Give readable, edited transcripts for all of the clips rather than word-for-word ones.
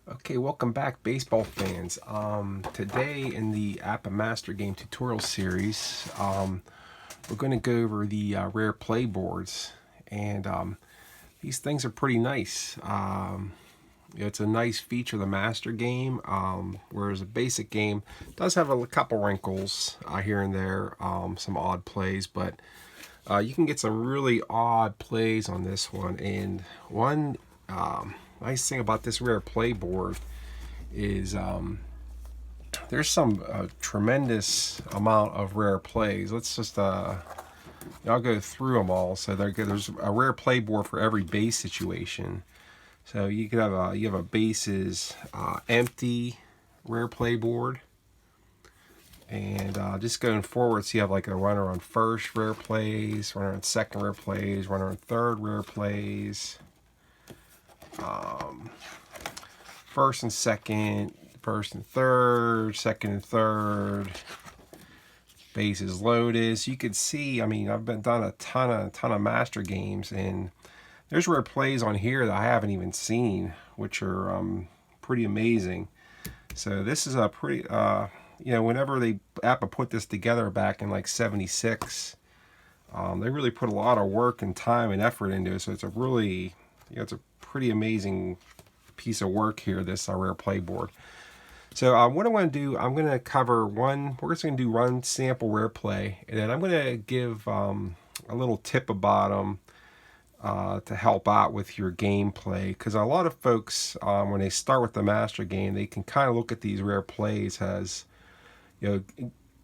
Okay, welcome back, baseball fans. Today in the APBA Master Game tutorial series, we're going to go over the rare play boards, and these things are pretty nice. It's a nice feature of the Master Game, whereas a basic game does have a couple wrinkles here and there, some odd plays, but you can get some really odd plays on this one. And one nice thing about this rare play board is there's some tremendous amount of rare plays. Let's just I'll go through them all. So there's a rare play board for every base situation. So you could have a bases empty rare play board, and just going forward, so you have like a runner on first rare plays, runner on second rare plays, runner on third rare plays, first and second, first and third, second and third, bases loaded. So you could see, I mean, I've done a ton of master games, and there's rare plays on here that I haven't even seen, which are pretty amazing. So this is a pretty, whenever APBA put this together back in like '76, they really put a lot of work and time and effort into it. So it's a really, it's a pretty amazing piece of work here, this rare play board. So what I'm going to do, I'm going to cover we're just going to do one sample rare play, and then I'm going to give a little tip about them to help out with your gameplay, because a lot of folks, when they start with the master game, they can kind of look at these rare plays as,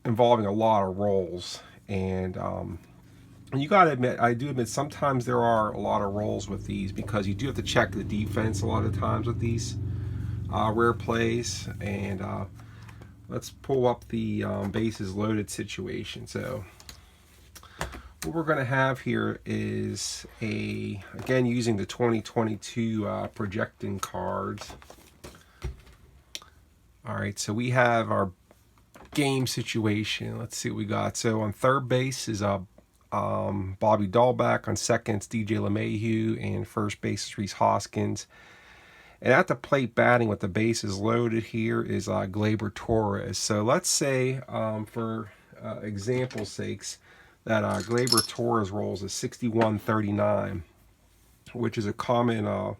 involving a lot of rolls. And you got to admit, I do admit, sometimes there are a lot of rolls with these, because you do have to check the defense a lot of times with these rare plays. And let's pull up the bases loaded situation. So what we're going to have here is again, using the 2022 projecting cards. All right, so we have our game situation. Let's see what we got. So on third base is Bobby Dahlback. On second, it's DJ LeMahieu, and first base is Rhys Hoskins. And at the plate batting with the bases loaded here is Gleyber Torres. So let's say, for example's sakes, that Gleyber Torres rolls a 61-39, which is a common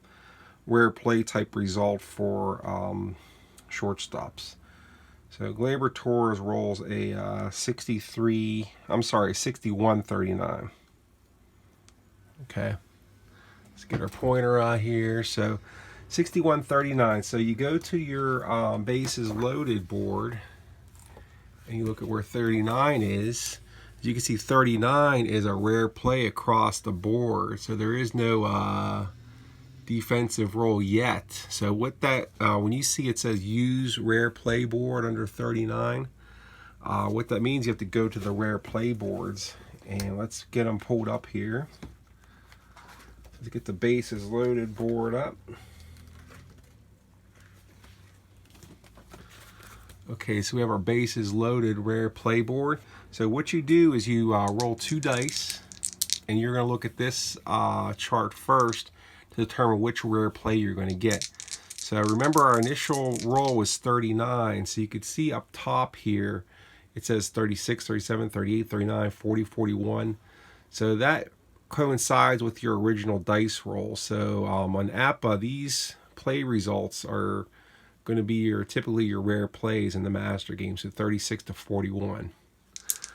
rare play type result for shortstops. So Gleyber Torres rolls a 61-39. Okay, let's get our pointer out here. So 61-39. So you go to your bases loaded board, and you look at where 39 is. As you can see, 39 is a rare play across the board, so there is no defensive roll yet. So what that, when you see it says use rare play board under 39, what that means, you have to go to the rare play boards, and let's get them pulled up here. Let's get the bases loaded board up. Okay, so we have our bases loaded rare play board. So what you do is you roll 2 dice, and you're going to look at this chart first to determine which rare play you're going to get. So remember, our initial roll was 39, so you could see up top here it says 36, 37, 38, 39, 40, 41. So that coincides with your original dice roll. So on APBA, these play results are going to be typically your rare plays in the master game, so 36 to 41.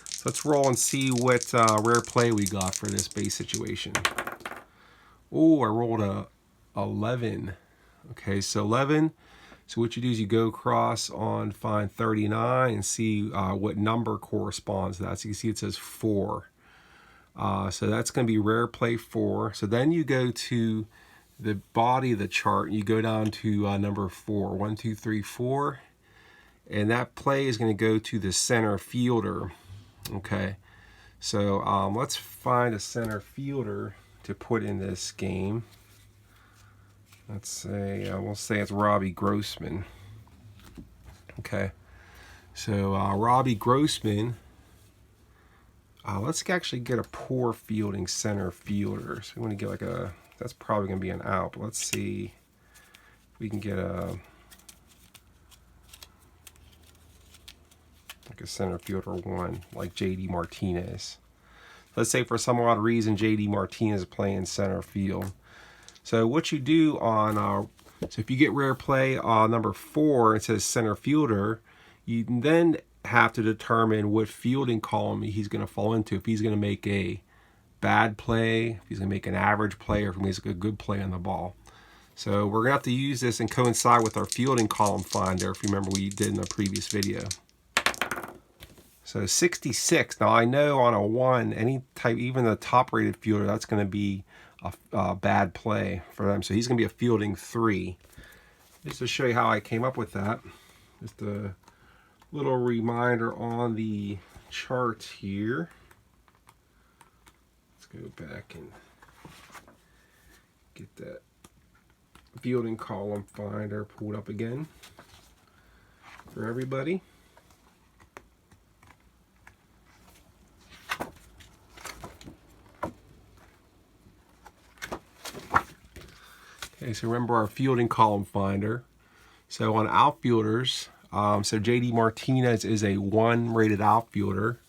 So let's roll and see what rare play we got for this base situation. Oh, I rolled a 11. Okay, so 11. So what you do is you go across on find 39 and see what number corresponds to that. So you can see it says 4. So that's going to be rare play 4. So then you go to the body of the chart, and you go down to number 4. 1, 2, 3, 4. And that play is going to go to the center fielder. Okay, so let's find a center fielder to put in this game. Let's say, we'll say it's Robbie Grossman. Okay, so Robbie Grossman, let's actually get a poor fielding center fielder. So we want to get like that's probably going to be an out, but let's see if we can get a like a center fielder 1, like JD Martinez. Let's say for some odd reason JD Martinez is playing center field. So what you do on, so if you get rare play number 4, it says center fielder, you then have to determine what fielding column he's going to fall into. If he's going to make a bad play, if he's going to make an average play, or if he makes a good play on the ball. So we're going to have to use this and coincide with our fielding column finder, if you remember we did in the previous video. So 66. Now I know on a 1, any type, even the top rated fielder, that's going to be a bad play for them. So he's going to be a fielding 3. Just to show you how I came up with that. Just a little reminder on the chart here. Let's go back and get that fielding column finder pulled up again for everybody. Okay, so remember our fielding column finder. So on outfielders, so JD Martinez is a 1 rated outfielder.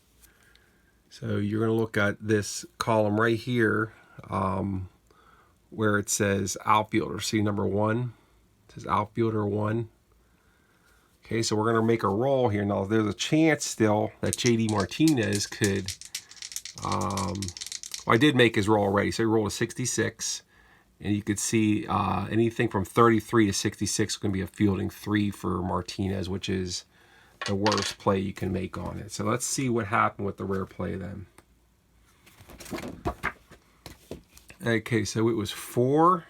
So you're going to look at this column right here where it says outfielder. See number 1? It says outfielder 1. Okay, so we're going to make a roll here. Now there's a chance still that JD Martinez could, well, I did make his roll already. So he rolled a 66. And you could see anything from 33 to 66 is going to be a fielding 3 for Martinez, which is the worst play you can make on it. So let's see what happened with the rare play then. Okay, so it was 4,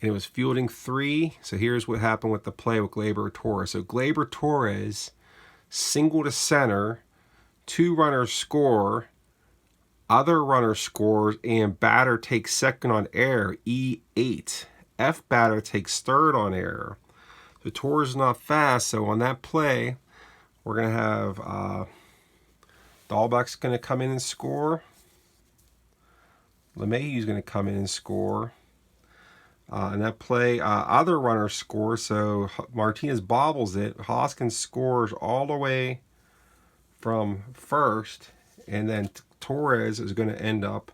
and it was fielding 3. So here's what happened with the play with Gleyber Torres. So Gleyber Torres, single to center, 2 runners score, other runner scores, and batter takes second on error, E8. F batter takes third on error. The Torres is not fast, so on that play, we're going to have Dahlbeck's going to come in and score. LeMahieu's going to come in and score. And that play, other runner scores, so Martinez bobbles it. Hoskins scores all the way from first, and then Torres is going to end up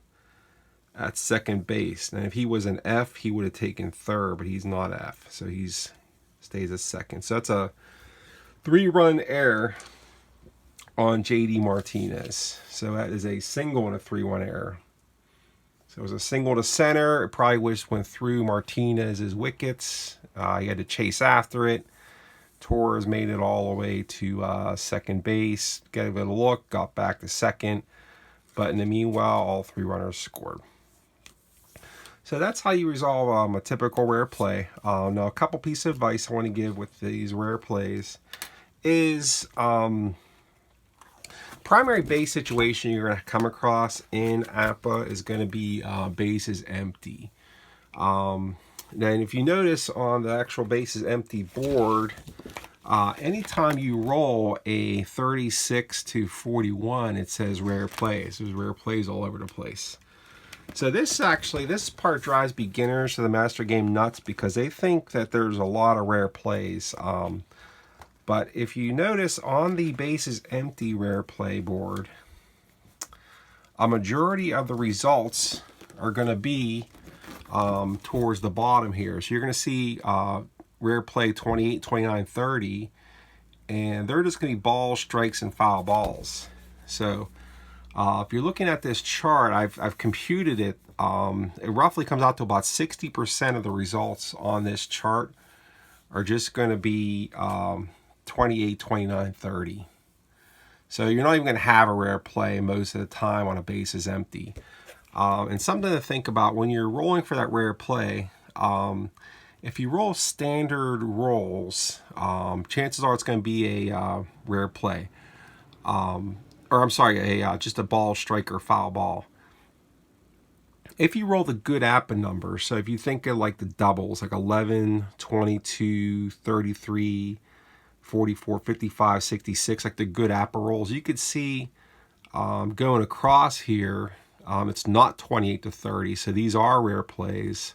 at second base. And if he was an F, he would have taken third, but he's not F, so he's stays at second. So that's a 3-run error on JD Martinez. So that is a single and a 3-1 error. So it was a single to center. It probably just went through Martinez's wickets. He had to chase after it. Torres made it all the way to second base, gave it a look, got back to second. But in the meanwhile, all 3 runners scored. So that's how you resolve a typical rare play. Now, a couple pieces of advice I want to give with these rare plays is primary base situation you're going to come across in APBA is going to be bases empty. Then if you notice on the actual bases empty board, anytime you roll a 36 to 41, it says rare plays. There's rare plays all over the place. So this part drives beginners to the Master Game nuts because they think that there's a lot of rare plays. But if you notice on the bases empty rare play board, a majority of the results are going to be towards the bottom here. So you're going to see rare play 28, 29, 30, and they're just going to be balls, strikes, and foul balls. So if you're looking at this chart, I've computed it. It roughly comes out to about 60% of the results on this chart are just going to be 28, 29, 30. So you're not even going to have a rare play most of the time on a bases empty. And something to think about when you're rolling for that rare play, if you roll standard rolls, chances are it's going to be a rare play. Or I'm sorry, just a ball, strike, or foul ball. If you roll the good APBA numbers, so if you think of like the doubles, like 11, 22, 33, 44, 55, 66, like the good APBA rolls, you could see going across here, it's not 28 to 30, so these are rare plays.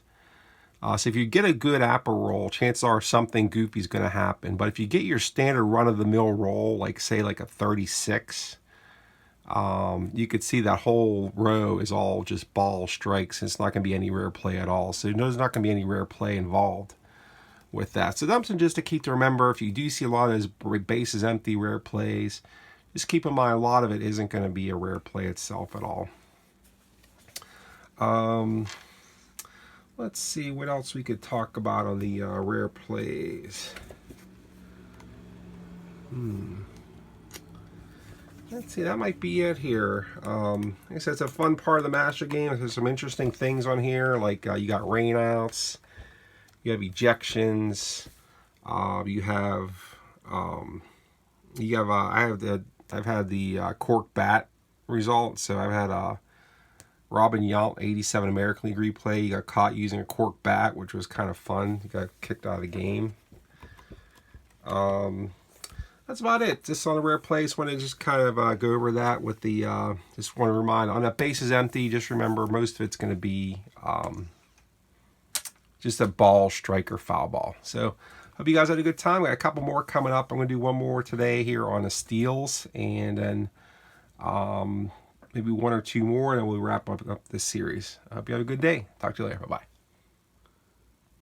So if you get a good APBA roll, chances are something goofy is going to happen. But if you get your standard run-of-the-mill roll, like say like a 36, you could see that whole row is all just ball strikes. It's not going to be any rare play at all. So there's not going to be any rare play involved with that. So that's just to keep to remember. If you do see a lot of those bases empty rare plays, just keep in mind a lot of it isn't going to be a rare play itself at all. Let's see what else we could talk about on the rare plays. Let's see, that might be it here. Like I said, it's a fun part of the Master Game. There's some interesting things on here, like you got rainouts, you have ejections, you have I've had the cork bat result. So I've had Robin Yount, 87 American League replay. He got caught using a cork bat, which was kind of fun. He got kicked out of the game. That's about it. Just on a rare place, want to just kind of go over that with the, just want to remind, on that base is empty, just remember most of it's going to be just a ball, strike, or foul ball. So hope you guys had a good time. We got a couple more coming up. I'm going to do one more today here on the steals, and then maybe one or two more, and then we'll wrap up this series. I hope you have a good day. Talk to you later. Bye-bye.